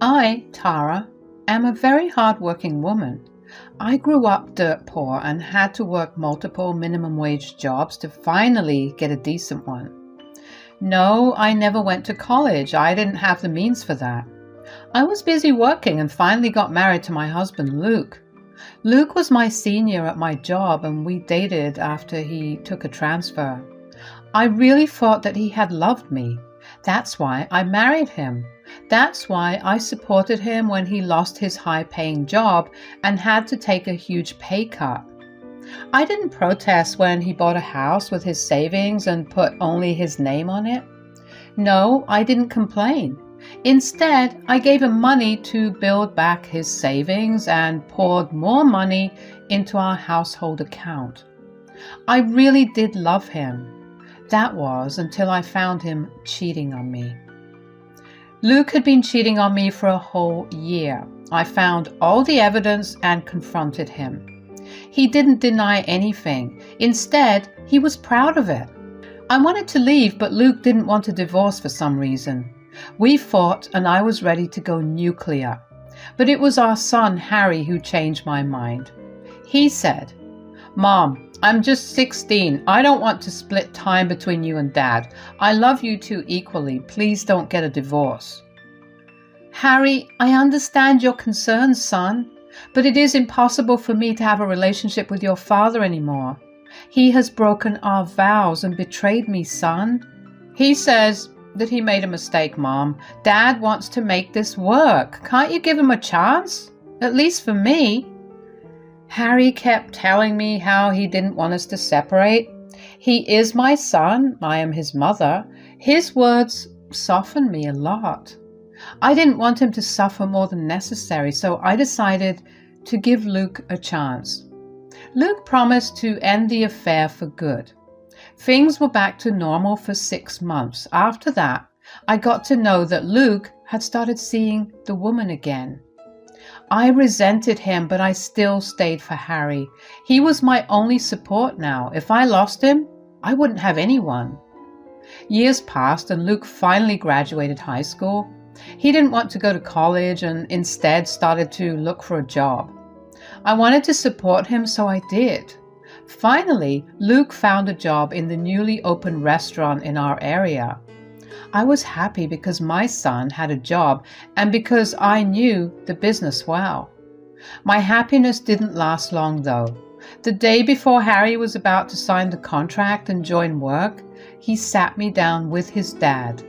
I, Tara, am a very hard-working woman. I grew up dirt poor and had to work multiple minimum wage jobs to finally get a decent one. No, I never went to college. I didn't have the means for that. I was busy working and finally got married to my husband, Luke. Luke was my senior at my job and we dated after he took a transfer. I really thought that he had loved me. That's why I married him. That's why I supported him when he lost his high-paying job and had to take a huge pay cut. I didn't protest when he bought a house with his savings and put only his name on it. No, I didn't complain. Instead, I gave him money to build back his savings and poured more money into our household account. I really did love him. That was until I found him cheating on me. Luke had been cheating on me for a whole year. I found all the evidence and confronted him. He didn't deny anything. Instead, he was proud of it. I wanted to leave, but Luke didn't want a divorce for some reason. We fought and I was ready to go nuclear. But it was our son, Harry, who changed my mind. He said, "Mom, I'm just 16. I don't want to split time between you and Dad. I love you two equally. Please don't get a divorce." "Harry, I understand your concerns, son, but it is impossible for me to have a relationship with your father anymore. He has broken our vows and betrayed me, son." "He says that he made a mistake, Mom. Dad wants to make this work. Can't you give him a chance? At least for me." Harry kept telling me how he didn't want us to separate. He is my son. I am his mother. His words softened me a lot. I didn't want him to suffer more than necessary, so I decided to give Luke a chance. Luke promised to end the affair for good. Things were back to normal for 6 months. After that, I got to know that Luke had started seeing the woman again. I resented him, but I still stayed for Harry. He was my only support now. If I lost him, I wouldn't have anyone. Years passed and Luke finally graduated high school. He didn't want to go to college and instead started to look for a job. I wanted to support him, so I did. Finally, Luke found a job in the newly opened restaurant in our area. I was happy because my son had a job and because I knew the business well. My happiness didn't last long though. The day before Harry was about to sign the contract and join work, he sat me down with his dad.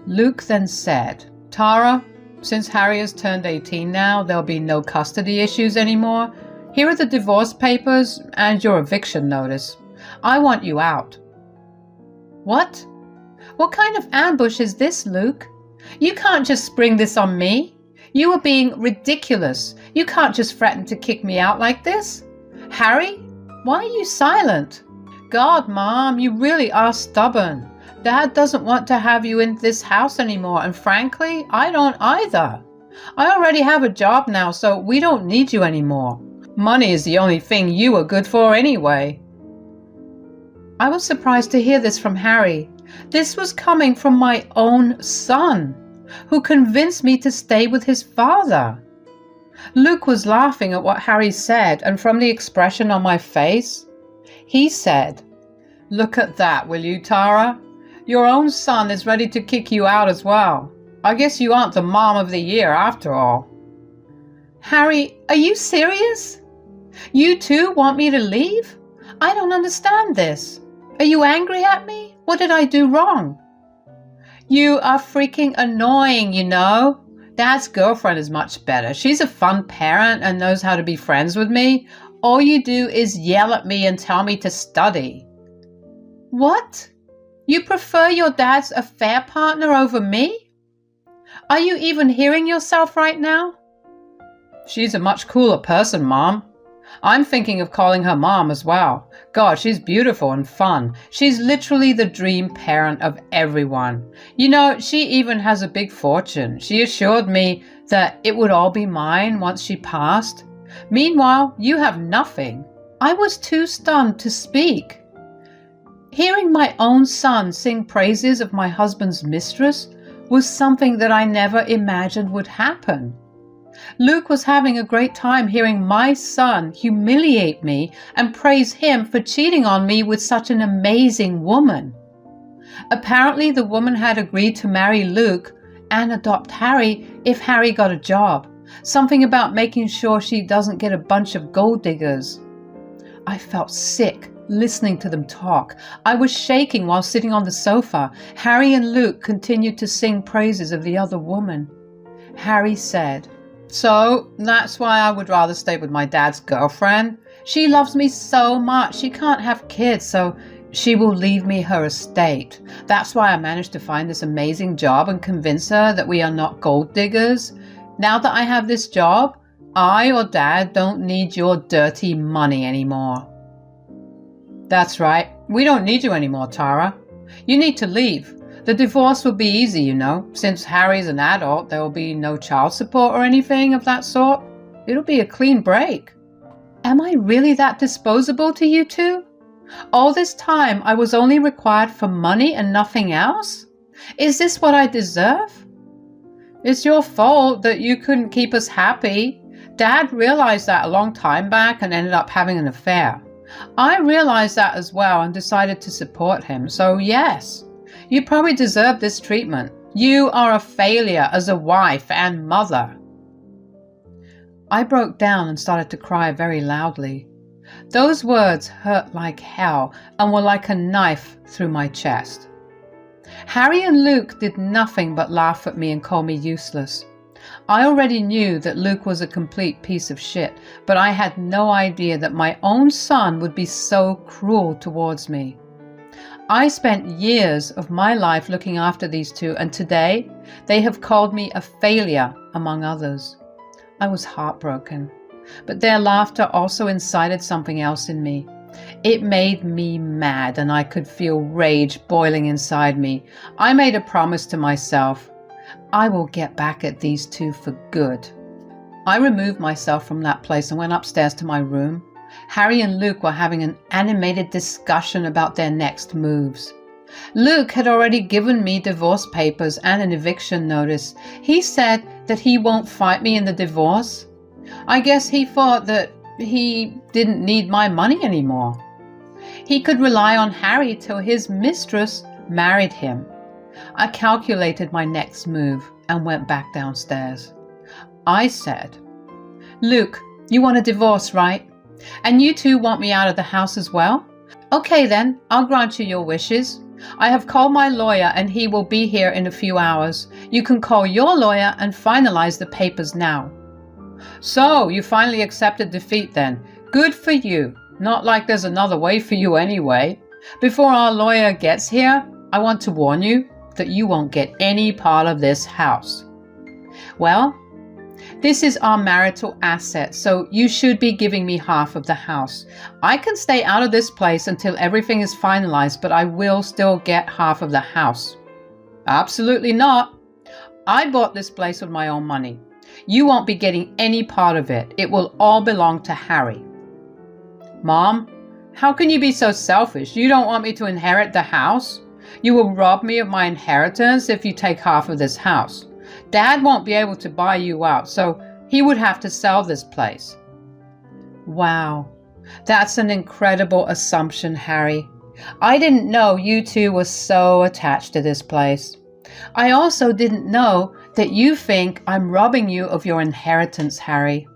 Luke then said, "Tara, since Harry has turned 18 now, there'll be no custody issues anymore. Here are the divorce papers and your eviction notice. I want you out." "What? What kind of ambush is this, Luke? You can't just spring this on me. You are being ridiculous. You can't just threaten to kick me out like this. Harry, why are you silent? God, Mom, you really are stubborn. Dad doesn't want to have you in this house anymore, and frankly, I don't either. I already have a job now, so we don't need you anymore. Money is the only thing you are good for anyway." I was surprised to hear this from Harry. This was coming from my own son, who convinced me to stay with his father. Luke was laughing at what Harry said, and from the expression on my face, he said, "Look at that, will you, Tara? Your own son is ready to kick you out as well. I guess you aren't the mom of the year after all." "Harry, are you serious? You too want me to leave? I don't understand this. Are you angry at me? What did I do wrong?" "You are freaking annoying, you know. Dad's girlfriend is much better. She's a fun parent and knows how to be friends with me. All you do is yell at me and tell me to study." "What? You prefer your dad's affair partner over me? Are you even hearing yourself right now?" "She's a much cooler person, Mom. I'm thinking of calling her Mom as well. God, she's beautiful and fun. She's literally the dream parent of everyone. You know, she even has a big fortune. She assured me that it would all be mine once she passed. Meanwhile, you have nothing." I was too stunned to speak. Hearing my own son sing praises of my husband's mistress was something that I never imagined would happen. Luke was having a great time hearing my son humiliate me and praise him for cheating on me with such an amazing woman. Apparently, the woman had agreed to marry Luke and adopt Harry if Harry got a job. Something about making sure she doesn't get a bunch of gold diggers. I felt sick listening to them talk. I was shaking while sitting on the sofa. Harry and Luke continued to sing praises of the other woman. Harry said, "So that's why I would rather stay with my dad's girlfriend. She loves me so much. She can't have kids, so she will leave me her estate. That's why I managed to find this amazing job and convince her that we are not gold diggers. Now that I have this job, I or Dad don't need your dirty money anymore." "That's right. We don't need you anymore, Tara. You need to leave. The divorce will be easy, you know. Since Harry's an adult, there will be no child support or anything of that sort. It'll be a clean break." Am I really that disposable to you two? All this time I was only required for money and nothing else? Is this what I deserve? It's your fault that you couldn't keep us happy. Dad realized that a long time back and ended up having an affair. I realized that as well and decided to support him. So yes, you probably deserve this treatment. You are a failure as a wife and mother. I broke down and started to cry very loudly. Those words hurt like hell and were like a knife through my chest. Harry and Luke did nothing but laugh at me and call me useless. I already knew that Luke was a complete piece of shit, but I had no idea that my own son would be so cruel towards me. I spent years of my life looking after these two, and today they have called me a failure, among others. I was heartbroken, but their laughter also incited something else in me. It made me mad, and I could feel rage boiling inside me. I made a promise to myself. I will get back at these two for good. I removed myself from that place and went upstairs to my room. Harry and Luke were having an animated discussion about their next moves. Luke had already given me divorce papers and an eviction notice. He said that he won't fight me in the divorce. I guess he thought that he didn't need my money anymore. He could rely on Harry till his mistress married him. I calculated my next move and went back downstairs. I said, "Luke, you want a divorce, right? And you two want me out of the house as well? Okay then, I'll grant you your wishes. I have called my lawyer and he will be here in a few hours. You can call your lawyer and finalize the papers now." "So, you finally accepted defeat then. Good for you. Not like there's another way for you anyway. Before our lawyer gets here, I want to warn you that you won't get any part of this house. Well, this is our marital asset, so you should be giving me half of the house. I can stay out of this place until everything is finalized, but I will still get half of the house." "Absolutely not. I bought this place with my own money. You won't be getting any part of it. It will all belong to Harry." "Mom, how can you be so selfish? You don't want me to inherit the house? You will rob me of my inheritance if you take half of this house. Dad won't be able to buy you out, so he would have to sell this place." Wow, that's an incredible assumption, Harry. I didn't know you two were so attached to this place. I also didn't know that you think I'm robbing you of your inheritance, Harry.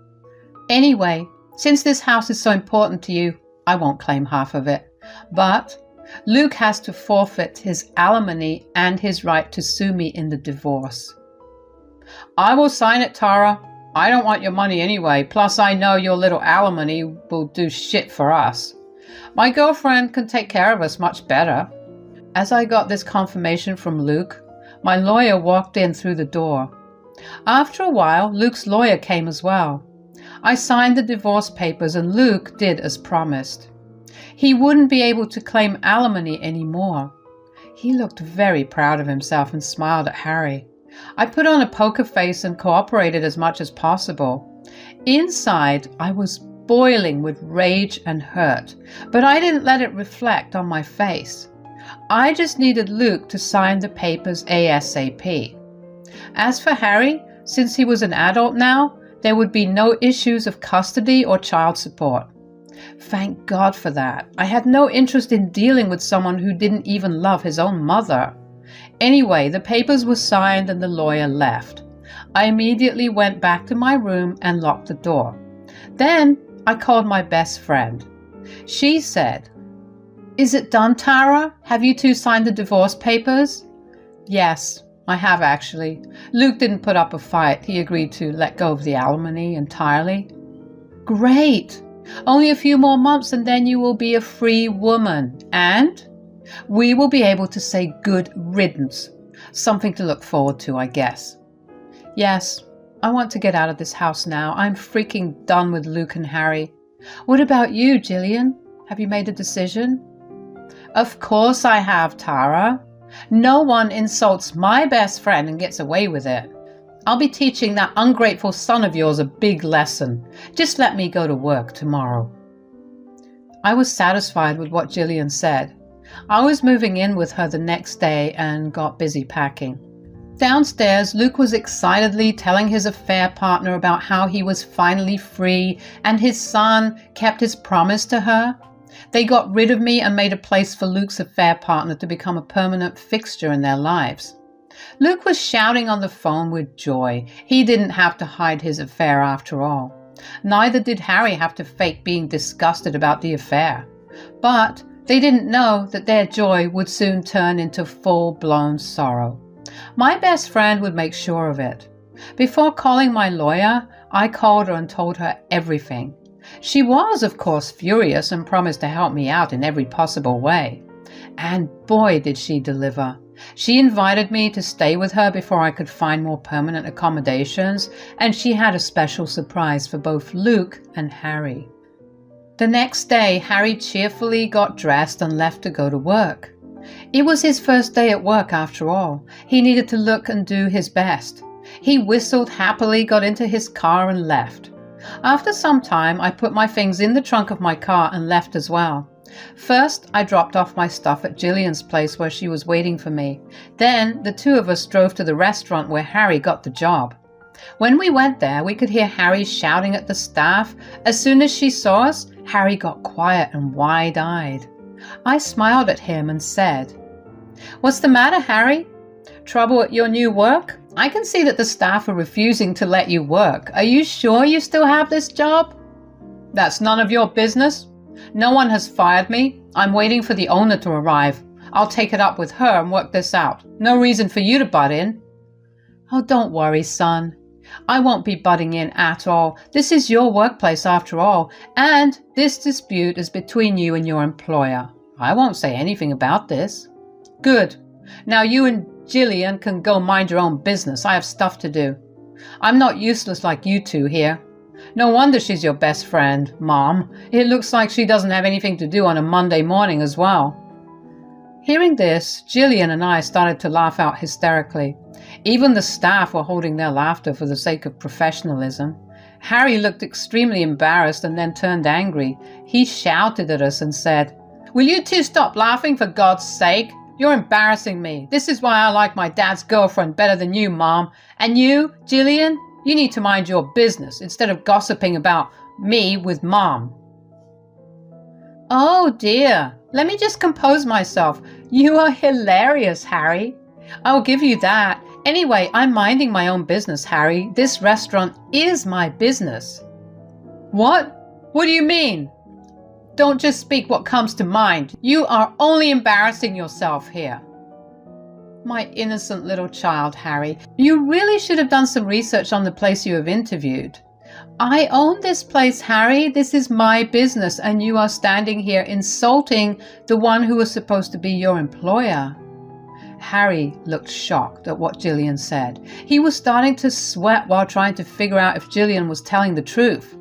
Anyway, since this house is so important to you, I won't claim half of it. But Luke has to forfeit his alimony and his right to sue me in the divorce. "I will sign it, Tara. I don't want your money anyway. Plus, I know your little alimony will do shit for us. My girlfriend can take care of us much better." As I got this confirmation from Luke, my lawyer walked in through the door. After a while, Luke's lawyer came as well. I signed the divorce papers and Luke did as promised. He wouldn't be able to claim alimony anymore. He looked very proud of himself and smiled at Harry. I put on a poker face and cooperated as much as possible. Inside, I was boiling with rage and hurt, but I didn't let it reflect on my face. I just needed Luke to sign the papers ASAP. As for Harry, since he was an adult now, there would be no issues of custody or child support. Thank God for that. I had no interest in dealing with someone who didn't even love his own mother. Anyway, the papers were signed and the lawyer left. I immediately went back to my room and locked the door. Then I called my best friend. She said, "Is it done, Tara? Have you two signed the divorce papers?" "Yes, I have actually. Luke didn't put up a fight. He agreed to let go of the alimony entirely." "Great! Only a few more months and then you will be a free woman. And we will be able to say good riddance. Something to look forward to, I guess." "Yes, I want to get out of this house now. I'm freaking done with Luke and Harry. What about you, Jillian? Have you made a decision?" "Of course I have, Tara. No one insults my best friend and gets away with it. I'll be teaching that ungrateful son of yours a big lesson. Just let me go to work tomorrow." I was satisfied with what Jillian said. I was moving in with her the next day and got busy packing. Downstairs, Luke was excitedly telling his affair partner about how he was finally free and his son kept his promise to her. They got rid of me and made a place for Luke's affair partner to become a permanent fixture in their lives. Luke was shouting on the phone with joy. He didn't have to hide his affair after all. Neither did Harry have to fake being disgusted about the affair. But they didn't know that their joy would soon turn into full-blown sorrow. My best friend would make sure of it. Before calling my lawyer, I called her and told her everything. She was, of course, furious and promised to help me out in every possible way. And boy, did she deliver. She invited me to stay with her before I could find more permanent accommodations, and she had a special surprise for both Luke and Harry. The next day, Harry cheerfully got dressed and left to go to work. It was his first day at work after all. He needed to look and do his best. He whistled happily, got into his car and left. After some time, I put my things in the trunk of my car and left as well. First, I dropped off my stuff at Jillian's place where she was waiting for me. Then, the two of us drove to the restaurant where Harry got the job. When we went there, we could hear Harry shouting at the staff. As soon as she saw us, Harry got quiet and wide-eyed. I smiled at him and said, "What's the matter, Harry? Trouble at your new work? I can see that the staff are refusing to let you work. Are you sure you still have this job?" "That's none of your business. No one has fired me. I'm waiting for the owner to arrive. I'll take it up with her and work this out. No reason for you to butt in." "Oh, don't worry, son. I won't be butting in at all. This is your workplace after all, and this dispute is between you and your employer. I won't say anything about this." "Good. Now you and Jillian can go mind your own business. I have stuff to do. I'm not useless like you two here. No wonder she's your best friend, Mom. It looks like she doesn't have anything to do on a Monday morning as well." Hearing this, Jillian and I started to laugh out hysterically. Even the staff were holding their laughter for the sake of professionalism. Harry looked extremely embarrassed and then turned angry. He shouted at us and said, "Will you two stop laughing for God's sake? You're embarrassing me. This is why I like my dad's girlfriend better than you, Mom. And you, Jillian, you need to mind your business instead of gossiping about me with Mom." "Oh dear, let me just compose myself. You are hilarious, Harry. I'll give you that. Anyway, I'm minding my own business, Harry. This restaurant is my business." "What? What do you mean?" "Don't just speak what comes to mind. You are only embarrassing yourself here." "My innocent little child, Harry. You really should have done some research on the place you have interviewed." "I own this place, Harry. This is my business, and you are standing here insulting the one who was supposed to be your employer." Harry looked shocked at what Jillian said. He was starting to sweat while trying to figure out if Jillian was telling the truth.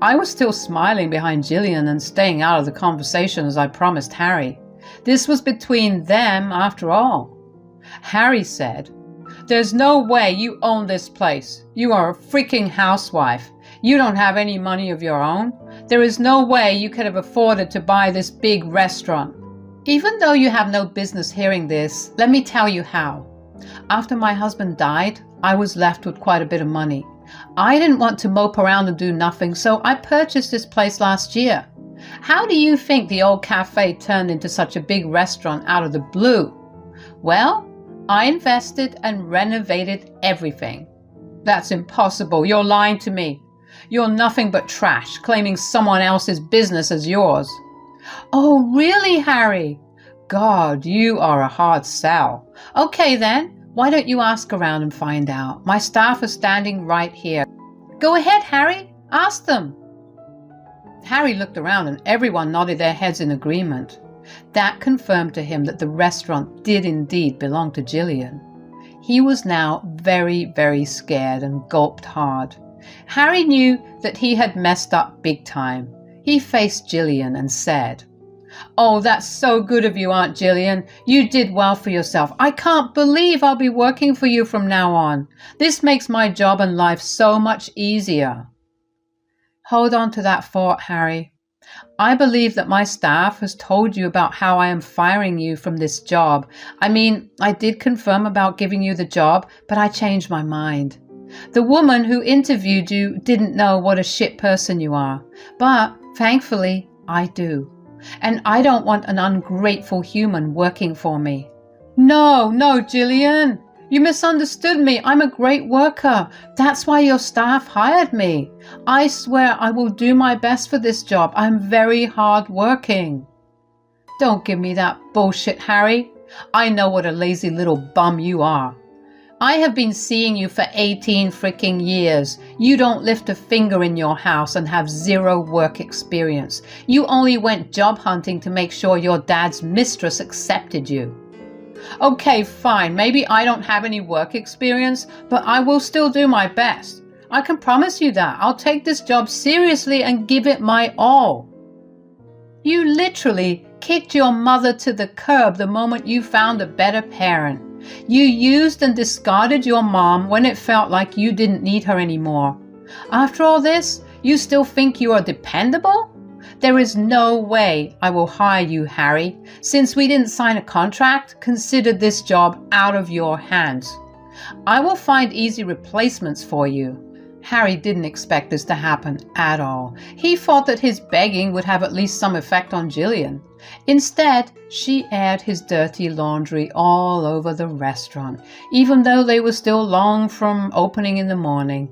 I was still smiling behind Jillian and staying out of the conversation as I promised Harry. This was between them after all. Harry said, "There's no way you own this place. You are a freaking housewife. You don't have any money of your own. There is no way you could have afforded to buy this big restaurant. Even though you have no business hearing this, let me tell you how. After my husband died, I was left with quite a bit of money. I didn't want to mope around and do nothing, so I purchased this place last year. How do you think the old cafe turned into such a big restaurant out of the blue? Well, I invested and renovated everything. That's impossible. You're lying to me. You're nothing but trash, claiming someone else's business as yours. Oh, really, Harry? God, you are a hard sell. Okay then, why don't you ask around and find out? My staff are standing right here. Go ahead, Harry. Ask them. Harry looked around and everyone nodded their heads in agreement. That confirmed to him that the restaurant did indeed belong to Gillian. He was now very, very scared and gulped hard. Harry knew that he had messed up big time. He faced Gillian and said, "Oh, that's so good of you, Aunt Gillian. You did well for yourself. I can't believe I'll be working for you from now on. This makes my job and life so much easier." Hold on to that thought, Harry. I believe that my staff has told you about how I am firing you from this job. I mean, I did confirm about giving you the job, but I changed my mind. The woman who interviewed you didn't know what a shit person you are, but thankfully I do. And I don't want an ungrateful human working for me. No, Gillian. You misunderstood me. I'm a great worker. That's why your staff hired me. I swear I will do my best for this job. I'm very hard working. Don't give me that bullshit, Harry. I know what a lazy little bum you are. I have been seeing you for 18 freaking years. You don't lift a finger in your house and have zero work experience. You only went job hunting to make sure your dad's mistress accepted you. Okay, fine, maybe I don't have any work experience, but I will still do my best. I can promise you that. I'll take this job seriously and give it my all. You literally kicked your mother to the curb the moment you found a better parent. You used and discarded your mom when it felt like you didn't need her anymore. After all this, you still think you are dependable? There is no way I will hire you, Harry. Since we didn't sign a contract, consider this job out of your hands. I will find easy replacements for you. Harry didn't expect this to happen at all. He thought that his begging would have at least some effect on Gillian. Instead, she aired his dirty laundry all over the restaurant, even though they were still long from opening in the morning.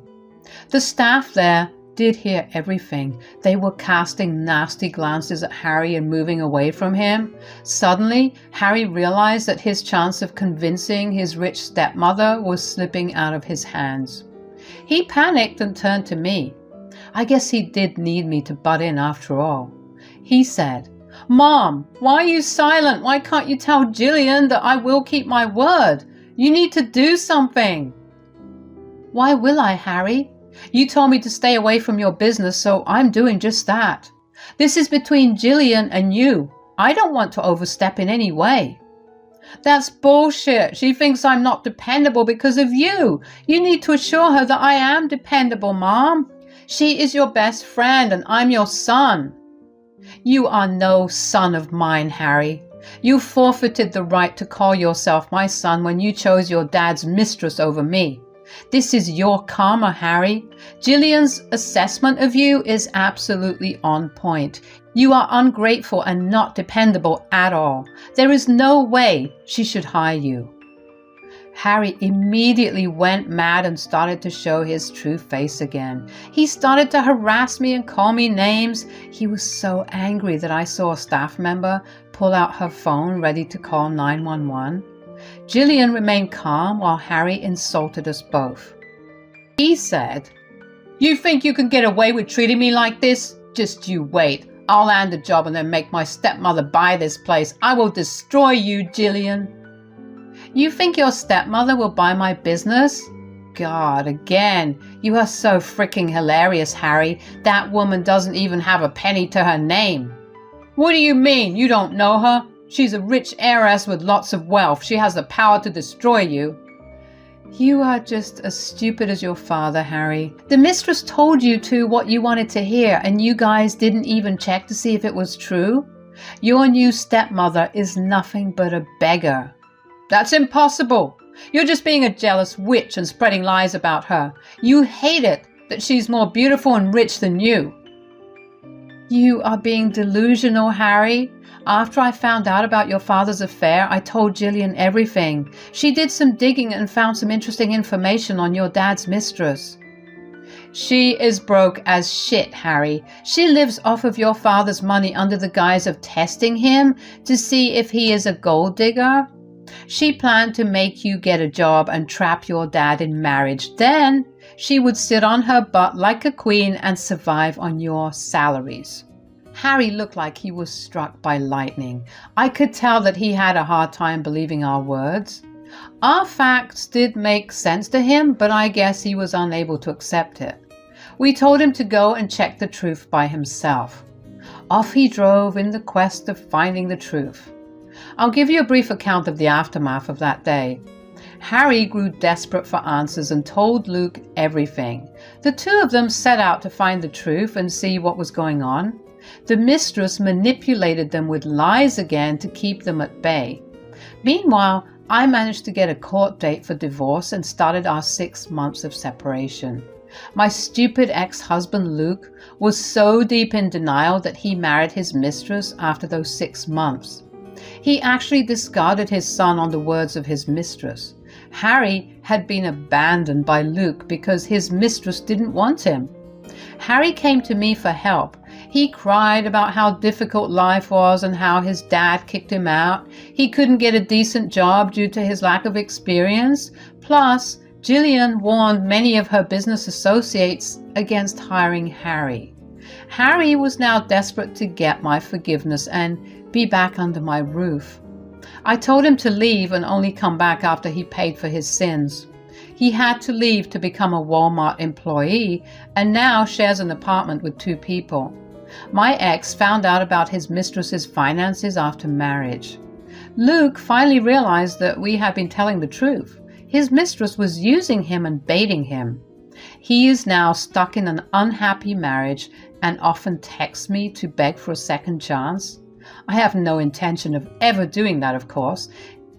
The staff there did hear everything. They were casting nasty glances at Harry and moving away from him. Suddenly, Harry realized that his chance of convincing his rich stepmother was slipping out of his hands. He panicked and turned to me. I guess he did need me to butt in after all. He said, "Mom, why are you silent? Why can't you tell Gillian that I will keep my word? You need to do something." "Why will I, Harry? You told me to stay away from your business, so I'm doing just that. This is between Gillian and you. I don't want to overstep in any way." "That's bullshit. She thinks I'm not dependable because of you. You need to assure her that I am dependable, Mom. She is your best friend and I'm your son." "You are no son of mine, Harry. You forfeited the right to call yourself my son when you chose your dad's mistress over me. This is your karma, Harry. Gillian's assessment of you is absolutely on point. You are ungrateful and not dependable at all. There is no way she should hire you." Harry immediately went mad and started to show his true face again. He started to harass me and call me names. He was so angry that I saw a staff member pull out her phone ready to call 911. Gillian remained calm while Harry insulted us both. He said, "You think you can get away with treating me like this? Just you wait. I'll land a job and then make my stepmother buy this place. I will destroy you, Gillian." "You think your stepmother will buy my business?" God, again. You are so freaking hilarious, Harry. That woman doesn't even have a penny to her name. "What do you mean? You don't know her? She's a rich heiress with lots of wealth. She has the power to destroy you." You are just as stupid as your father, Harry. The mistress told you what you wanted to hear, and you guys didn't even check to see if it was true. Your new stepmother is nothing but a beggar. "That's impossible. You're just being a jealous witch and spreading lies about her. You hate it that she's more beautiful and rich than you. You are being delusional, Harry. After I found out about your father's affair, I told Jillian everything. She did some digging and found some interesting information on your dad's mistress. She is broke as shit, Harry. She lives off of your father's money under the guise of testing him to see if he is a gold digger. She planned to make you get a job and trap your dad in marriage. Then she would sit on her butt like a queen and survive on your salaries. Harry looked like he was struck by lightning. I could tell that he had a hard time believing our words. Our facts did make sense to him, but I guess he was unable to accept it. We told him to go and check the truth by himself. Off he drove in the quest of finding the truth. I'll give you a brief account of the aftermath of that day. Harry grew desperate for answers and told Luke everything. The two of them set out to find the truth and see what was going on. The mistress manipulated them with lies again to keep them at bay. Meanwhile, I managed to get a court date for divorce and started our 6 months of separation. My stupid ex-husband Luke was so deep in denial that he married his mistress after those 6 months. He actually discarded his son on the words of his mistress. Harry had been abandoned by Luke because his mistress didn't want him. Harry came to me for help. He cried about how difficult life was and how his dad kicked him out. He couldn't get a decent job due to his lack of experience. Plus, Jillian warned many of her business associates against hiring Harry. Harry was now desperate to get my forgiveness and be back under my roof. I told him to leave and only come back after he paid for his sins. He had to leave to become a Walmart employee and now shares an apartment with 2 people. My ex found out about his mistress's finances after marriage. Luke finally realized that we had been telling the truth. His mistress was using him and baiting him. He is now stuck in an unhappy marriage and often texts me to beg for a second chance. I have no intention of ever doing that, of course.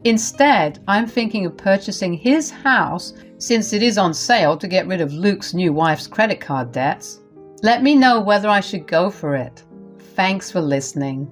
Instead, I'm thinking of purchasing his house since it is on sale to get rid of Luke's new wife's credit card debts. Let me know whether I should go for it. Thanks for listening.